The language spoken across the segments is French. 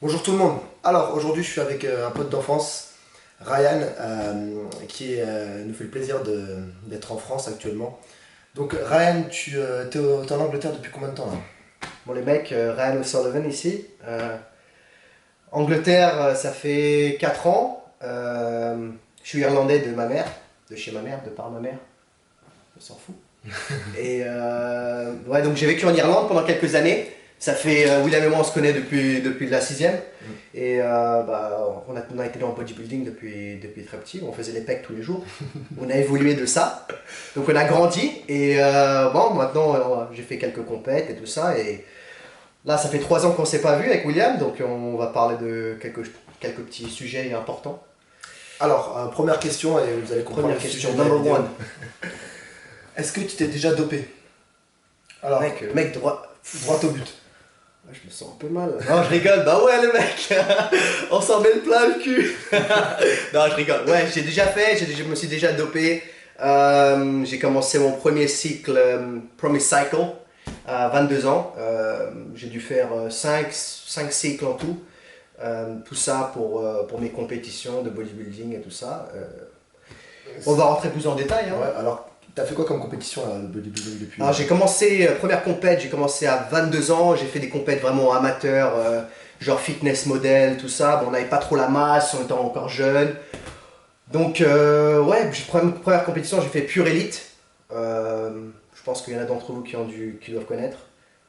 Bonjour tout le monde. Alors aujourd'hui je suis avec un pote d'enfance, Ryan, qui nous fait le plaisir d'être en France actuellement. Donc Ryan, t'es en Angleterre depuis combien de temps là? Bon les mecs, Ryan O'Sullivan ici. Angleterre, ça fait 4 ans. Je suis irlandais de ma mère, de chez ma mère, de par ma mère. On s'en fout. Et ouais, donc j'ai vécu en Irlande pendant quelques années. Ça fait, William et moi on se connaît depuis la sixième. Et on a été dans le bodybuilding depuis très petit. On faisait les pecs tous les jours. On a évolué de ça. Donc on a grandi. Et bon, maintenant j'ai fait quelques compètes et tout ça. Et là, ça fait 3 ans qu'on ne s'est pas vu avec William. Donc on va parler de quelques petits sujets importants. Alors, première question, et vous allez comprendre Première le question, sujet de la number vidéo. one. Est-ce que tu t'es déjà dopé? Alors, Mec droit. droit au but. Ouais, je me sens un peu mal. Non, je rigole. Bah ouais, le mec. On s'en met le plein le cul. Non, je rigole. Ouais, j'ai déjà fait. Je me suis déjà dopé. J'ai commencé mon premier cycle, à 22 ans. J'ai dû faire 5 cycles en tout. Tout ça pour mes compétitions de bodybuilding et tout ça. On va rentrer plus en détail. Hein. Ouais, alors, t'as fait quoi comme compétition là, de bodybuilding depuis? Alors j'ai commencé, première compète, j'ai commencé à 22 ans, j'ai fait des compètes vraiment amateurs, genre fitness model, tout ça. Bon, on n'avait pas trop la masse, on était encore jeune. Donc ouais, première compétition, j'ai fait Pure Elite. Je pense qu'il y en a d'entre vous qui doivent connaître.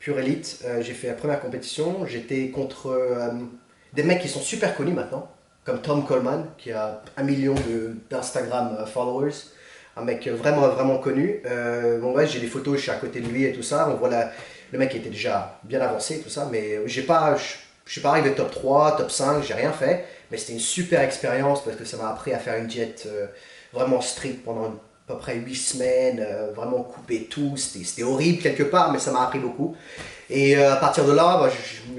Pure Elite, j'ai fait la première compétition, j'étais contre des mecs qui sont super connus maintenant, comme Tom Coleman, qui a 1 million d'Instagram followers. Un mec vraiment, vraiment connu. Bon, ouais, j'ai des photos, je suis à côté de lui et tout ça. On voit le mec était déjà bien avancé et tout ça. Mais je suis pas arrivé top 3, top 5, j'ai rien fait. Mais c'était une super expérience parce que ça m'a appris à faire une diète vraiment stricte pendant à peu près 8 semaines. Vraiment couper tout. C'était horrible quelque part, mais ça m'a appris beaucoup. Et à partir de là, bah,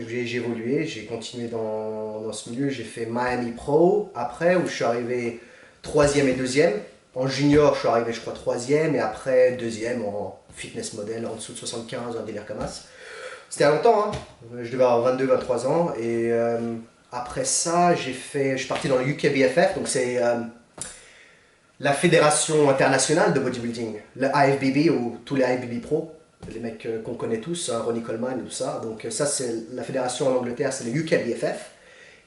j'ai évolué. J'ai continué dans ce milieu. J'ai fait Miami Pro après, où je suis arrivé 3e et 2e. En junior, je suis arrivé, je crois, 3e et après 2e en fitness model en dessous de 75, un délire comme ça. C'était à longtemps, hein. Je devais avoir 22-23 ans et après ça, je suis parti dans le UKBFF, donc c'est la fédération internationale de bodybuilding, le IFBB ou tous les IFBB Pro, les mecs qu'on connaît tous, hein, Ronnie Coleman et tout ça. Donc ça, c'est la fédération en Angleterre, c'est le UKBFF.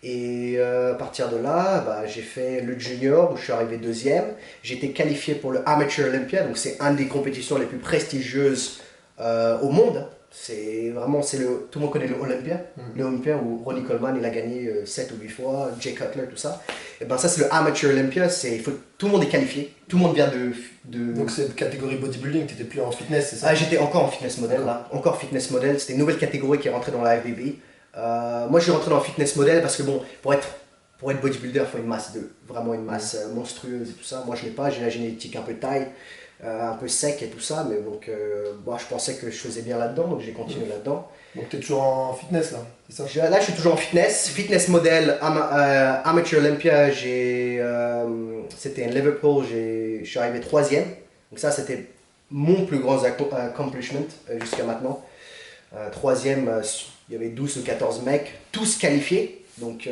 Et à partir de là, bah, j'ai fait le junior où je suis arrivé 2e. J'ai été qualifié pour le Amateur Olympia, donc c'est une des compétitions les plus prestigieuses au monde. C'est vraiment, tout le monde connaît le Olympia, le Olympia où Ronnie Coleman il a gagné 7 ou 8 fois, Jay Cutler, tout ça. Et ben ça c'est le Amateur Olympia, tout le monde est qualifié, tout le monde vient de... Donc c'est catégorie bodybuilding, t'étais plus en fitness, c'est ça? Ah, j'étais encore en fitness model là, encore fitness model, c'était une nouvelle catégorie qui est rentrée dans la FBB. Moi je suis rentré dans le fitness model parce que bon, pour être bodybuilder, il faut vraiment une masse monstrueuse et tout ça. Moi je l'ai pas, j'ai la génétique un peu taille, un peu sec et tout ça, mais donc moi je pensais que je faisais bien là-dedans, donc j'ai continué là-dedans. Donc t'es toujours en fitness là, c'est ça? Là je suis toujours en fitness model, Amateur Olympia, c'était en Liverpool, je suis arrivé 3e, donc ça c'était mon plus grand accomplishment jusqu'à maintenant. 3e, il y avait 12 ou 14 mecs, tous qualifiés. Donc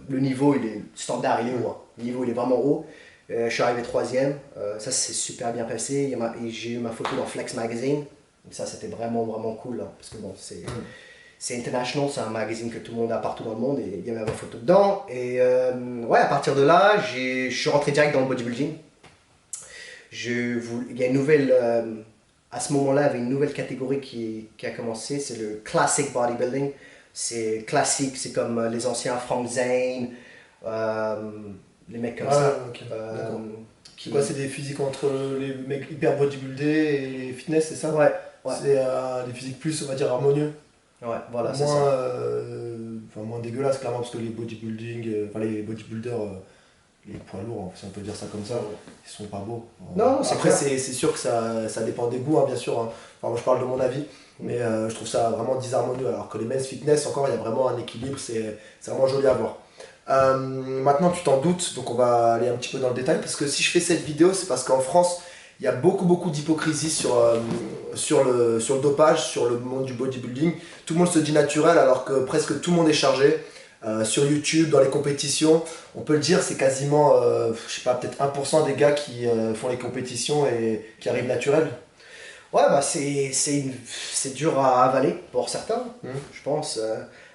le niveau, standard, il est haut. Hein. Le niveau, il est vraiment haut. Je suis arrivé 3e. Ça, c'est super bien passé. J'ai eu ma photo dans Flex Magazine. Donc ça, c'était vraiment, vraiment cool. Hein, parce que bon, c'est international, c'est un magazine que tout le monde a partout dans le monde. Et il y avait ma photo dedans. Et ouais, à partir de là, je suis rentré direct dans le bodybuilding. Il y a une nouvelle... à ce moment-là, il y avait une nouvelle catégorie qui a commencé, c'est le Classic Bodybuilding. C'est classique, c'est comme les anciens Frank Zane, les mecs comme ça. Okay. Quoi, c'est des physiques entre les mecs hyper bodybuildés et les fitness, c'est ça? Ouais. C'est des physiques plus, on va dire, harmonieux. Ouais, voilà, c'est ça. Moins dégueulasse, clairement, parce que les les bodybuilders, les poids lourds, si on peut dire ça comme ça, ils sont pas beaux. Non, c'est après, clair. c'est sûr que ça dépend des goûts, hein, bien sûr. Hein. Enfin, moi, je parle de mon avis, mais je trouve ça vraiment disharmonieux. Alors que les men's fitness, encore, il y a vraiment un équilibre, c'est vraiment joli à voir. Maintenant, tu t'en doutes, donc on va aller un petit peu dans le détail, parce que si je fais cette vidéo, c'est parce qu'en France, il y a beaucoup d'hypocrisie sur le dopage, sur le monde du bodybuilding. Tout le monde se dit naturel, alors que presque tout le monde est chargé. sur YouTube, dans les compétitions, on peut le dire, c'est quasiment, je sais pas, peut-être 1% des gars qui font les compétitions et qui arrivent naturels. Ouais, bah c'est dur à avaler pour certains, je pense.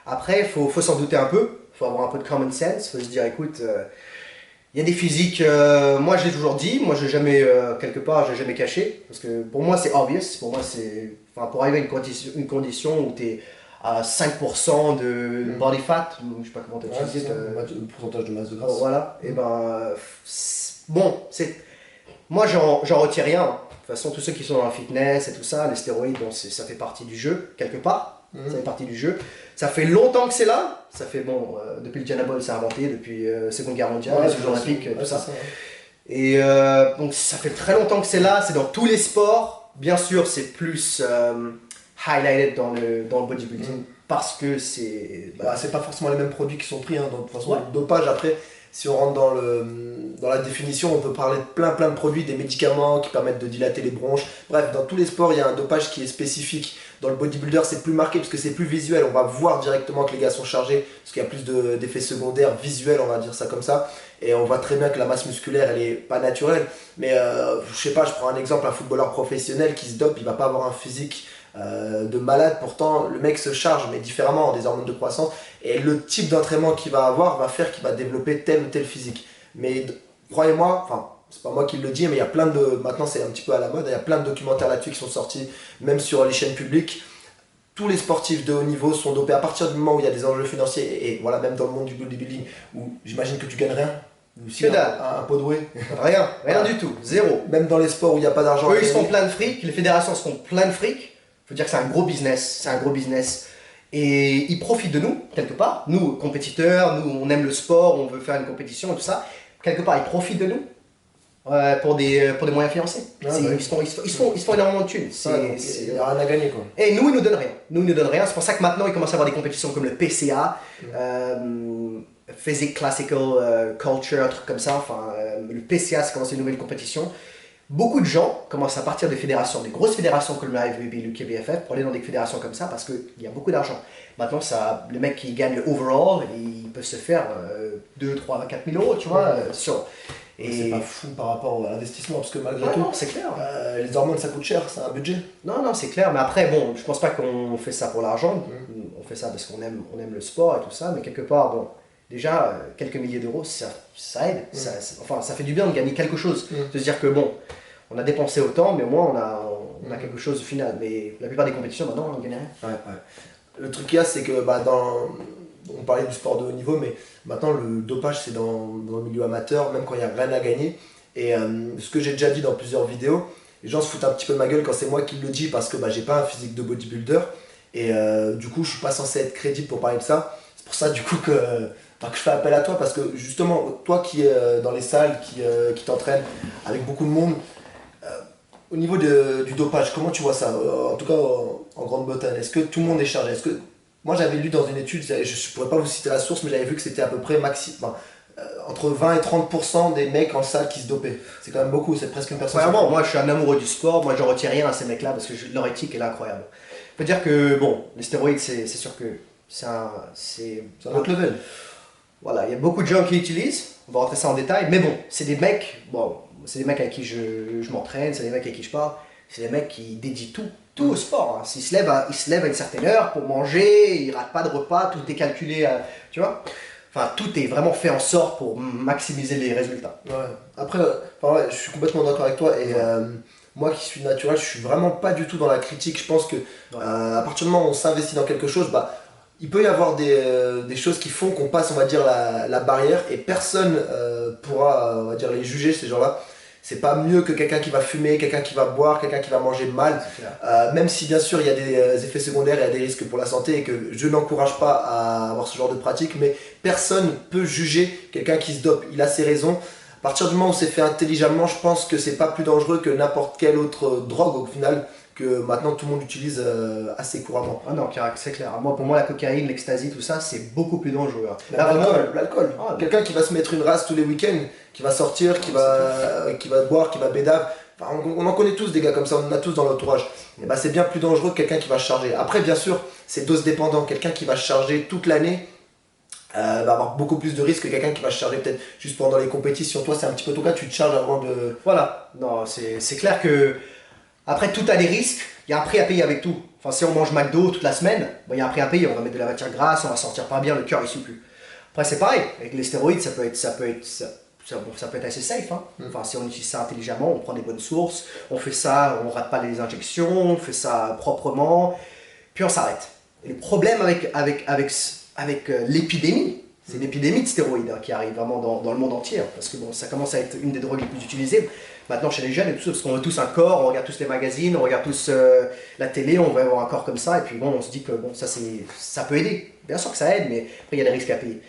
Après, faut s'en douter un peu, faut avoir un peu de common sense, faut se dire, écoute, il y a des physiques, moi je l'ai toujours dit, moi j'ai jamais, quelque part, j'ai jamais caché, parce que pour moi c'est obvious, pour moi c'est, enfin pour arriver à une condition où tu es à 5% de body fat, ou je sais pas comment tu Ouais, utilises, le pourcentage de masse de graisse. voilà, et ben, bon, moi j'en retire rien. De toute façon, tous ceux qui sont dans la fitness et tout ça, les stéroïdes, bon, ça fait partie du jeu, quelque part. Ça fait partie du jeu. Ça fait longtemps que c'est là. Ça fait, bon, depuis le Dianabol, c'est inventé, depuis la Seconde Guerre mondiale, les Jeux Olympiques, tout ça. Et donc, ça fait très longtemps que c'est là. C'est dans tous les sports. Bien sûr, c'est plus highlighted dans le bodybuilding parce que c'est. C'est pas forcément les mêmes produits qui sont pris. Hein. Donc, de toute façon, le dopage, après, si on rentre dans la définition, on peut parler de plein de produits, des médicaments qui permettent de dilater les bronches. Bref, dans tous les sports, il y a un dopage qui est spécifique. Dans le bodybuilder, c'est plus marqué parce que c'est plus visuel. On va voir directement que les gars sont chargés parce qu'il y a plus d'effets secondaires visuels, on va dire ça comme ça. Et on voit très bien que la masse musculaire, elle est pas naturelle. Mais je sais pas, je prends un exemple, un footballeur professionnel qui se dope, il va pas avoir un physique de malade. Pourtant, le mec se charge, mais différemment, des hormones de croissance. Et le type d'entraînement qu'il va avoir va faire qu'il va développer tel ou tel physique. Mais croyez-moi, enfin, c'est pas moi qui le dis, mais il y a plein de. Maintenant, c'est un petit peu à la mode, il y a plein de documentaires là-dessus qui sont sortis, même sur les chaînes publiques. Tous les sportifs de haut niveau sont dopés à partir du moment où il y a des enjeux financiers. Et voilà, même dans le monde du bodybuilding, où j'imagine que tu gagnes rien. Que dalle. Un pot de whey. Rien du tout, zéro. Même dans les sports où il n'y a pas d'argent. Eux, ils se font plein de fric, les fédérations se font plein de fric. Faut dire que c'est un gros business, Et ils profitent de nous, quelque part. Nous, compétiteurs, nous, on aime le sport, on veut faire une compétition et tout ça. Quelque part, ils profitent de nous pour des moyens financiers. Ils se font énormément de thunes. Il n'y a rien à gagner, quoi. Et nous, ils nous donnent rien. C'est pour ça que maintenant, ils commencent à avoir des compétitions comme le PCA, Physique Classical Culture, un truc comme ça. Enfin, le PCA, c'est commencé une nouvelle compétition. Beaucoup de gens commencent à partir des fédérations, des grosses fédérations comme la FBB, le KBFF, pour aller dans des fédérations comme ça parce qu'il y a beaucoup d'argent. Maintenant, les mecs qui gagnent le overall, ils peuvent se faire 2, 3, 4 000 euros, tu vois. Et c'est pas fou par rapport à l'investissement parce que malgré tout, non, c'est clair. Les hormones ça coûte cher, c'est un budget. Non, c'est clair. Mais après, bon, je pense pas qu'on fait ça pour l'argent. On fait ça parce qu'on aime le sport et tout ça. Mais quelque part, bon, déjà, quelques milliers d'euros, ça aide. Ça fait du bien de gagner quelque chose. De se dire que bon, on a dépensé autant, mais au moins on a quelque chose au final. Mais la plupart des compétitions, maintenant, on ne gagne rien. Ouais. Le truc qu'il y a, c'est que on parlait du sport de haut niveau, mais maintenant le dopage c'est dans le milieu amateur, même quand il n'y a rien à gagner. Et ce que j'ai déjà dit dans plusieurs vidéos, les gens se foutent un petit peu de ma gueule quand c'est moi qui le dis parce que j'ai pas un physique de bodybuilder. Et du coup, je suis pas censé être crédible pour parler de ça. C'est pour ça du coup que je fais appel à toi parce que justement, toi qui es dans les salles, qui t'entraînes avec beaucoup de monde, au niveau du dopage, comment tu vois ça? En tout cas en Grande-Bretagne, est-ce que tout le monde est chargé? Moi j'avais lu dans une étude, je ne pourrais pas vous citer la source, mais j'avais vu que c'était à peu près entre 20 et 30% des mecs en salle qui se dopaient. C'est quand même beaucoup, c'est presque une personne. Vraiment, moi je suis un amoureux du sport, moi j'en retiens rien à ces mecs-là parce que leur éthique est incroyable. Je peux dire que bon, les stéroïdes c'est sûr que c'est un autre level. Voilà, il y a beaucoup de gens qui utilisent, on va rentrer ça en détail, mais bon, c'est des mecs avec qui je m'entraîne, c'est des mecs avec qui je parle, c'est des mecs qui dédient tout au sport. Hein. Ils se lèvent à une certaine heure pour manger, ils ratent pas de repas, tout est calculé, tu vois. Enfin, tout est vraiment fait en sorte pour maximiser les résultats. Ouais. Après, je suis complètement d'accord avec toi et moi qui suis naturel, je suis vraiment pas du tout dans la critique. Je pense que à partir du moment où on s'investit dans quelque chose, il peut y avoir des choses qui font qu'on passe, on va dire, la barrière et personne pourra, on va dire, les juger, ces gens-là. C'est pas mieux que quelqu'un qui va fumer, quelqu'un qui va boire, quelqu'un qui va manger mal. Même si bien sûr il y a des effets secondaires, il y a des risques pour la santé et que je n'encourage pas à avoir ce genre de pratique, mais personne peut juger quelqu'un qui se dope. Il a ses raisons. À partir du moment où c'est fait intelligemment, je pense que c'est pas plus dangereux que n'importe quelle autre drogue au final, que maintenant tout le monde utilise assez couramment. Ah non, c'est clair. Pour moi, la cocaïne, l'ecstasy, tout ça, c'est beaucoup plus dangereux. L'alcool. Quelqu'un qui va se mettre une race tous les week-ends, qui va sortir, qui va boire, qui va bédave. Enfin, on en connaît tous des gars comme ça, on en a tous dans l'entourage. C'est bien plus dangereux que quelqu'un qui va se charger. Après, bien sûr, c'est dose dépendant. Quelqu'un qui va se charger toute l'année, va avoir beaucoup plus de risques que quelqu'un qui va se charger peut-être juste pendant les compétitions. Toi, c'est un petit peu ton cas, tu te charges avant de... Voilà, non, c'est clair que après tout a des risques, il y a un prix à payer avec tout. Enfin, si on mange McDo toute la semaine, bon, il y a un prix à payer, on va mettre de la matière grasse, on va sentir pas bien, le cœur il suit plus. Après, c'est pareil, avec les stéroïdes, ça peut être assez safe. Hein. Enfin, si on utilise ça intelligemment, on prend des bonnes sources, on fait ça, on rate pas les injections, on fait ça proprement, puis on s'arrête. Et le problème avec l'épidémie, c'est l'épidémie de stéroïdes hein, qui arrive vraiment dans le monde entier, hein, parce que bon, ça commence à être une des drogues les plus utilisées maintenant chez les jeunes et tout ça, parce qu'on veut tous un corps, on regarde tous les magazines, on regarde tous la télé, on veut avoir un corps comme ça, et puis bon, on se dit que bon, ça peut aider. Bien sûr que ça aide, mais après il y a des risques à payer.